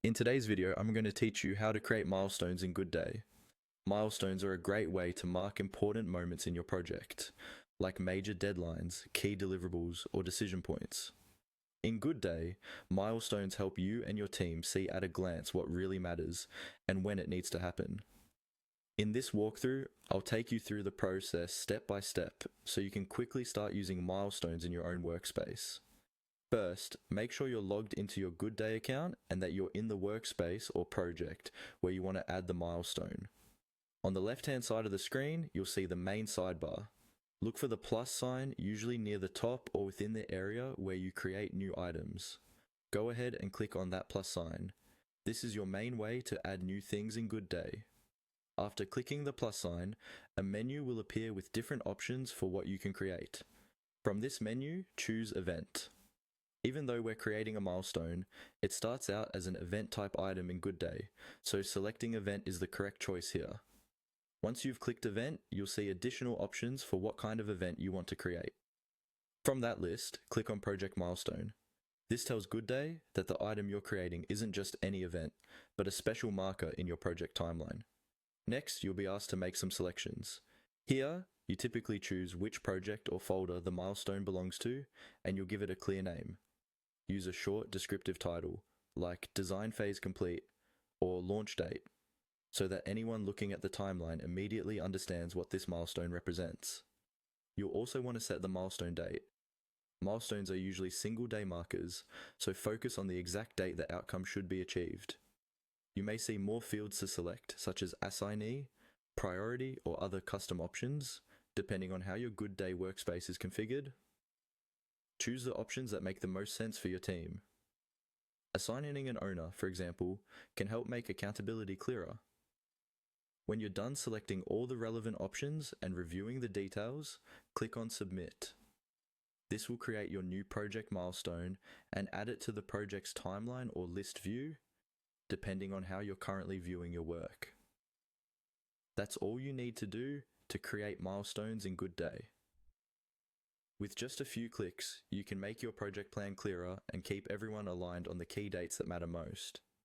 In today's video, I'm going to teach you how to create milestones in Goodday. Milestones are a great way to mark important moments in your project, like major deadlines, key deliverables, or decision points. In Goodday, milestones help you and your team see at a glance what really matters and when it needs to happen. In this walkthrough, I'll take you through the process step by step so you can quickly start using milestones in your own workspace. First, make sure you're logged into your Goodday account and that you're in the workspace or project where you want to add the milestone. On the left-hand side of the screen, you'll see the main sidebar. Look for the plus sign, usually near the top or within the area where you create new items. Go ahead and click on that plus sign. This is your main way to add new things in Goodday. After clicking the plus sign, a menu will appear with different options for what you can create. From this menu, choose Event. Even though we're creating a milestone, it starts out as an event type item in Goodday, so selecting event is the correct choice here. Once you've clicked event, you'll see additional options for what kind of event you want to create. From that list, click on Project Milestone. This tells Goodday that the item you're creating isn't just any event, but a special marker in your project timeline. Next, you'll be asked to make some selections. Here, you typically choose which project or folder the milestone belongs to, and you'll give it a clear name. Use a short descriptive title, like Design Phase Complete or Launch Date, so that anyone looking at the timeline immediately understands what this milestone represents. You'll also want to set the milestone date. Milestones are usually single-day markers, so focus on the exact date the outcome should be achieved. You may see more fields to select, such as Assignee, Priority, or other custom options, depending on how your Goodday workspace is configured. Choose the options that make the most sense for your team. Assigning an owner, for example, can help make accountability clearer. When you're done selecting all the relevant options and reviewing the details, click on Submit. This will create your new project milestone and add it to the project's timeline or list view, depending on how you're currently viewing your work. That's all you need to do to create milestones in Goodday. With just a few clicks, you can make your project plan clearer and keep everyone aligned on the key dates that matter most.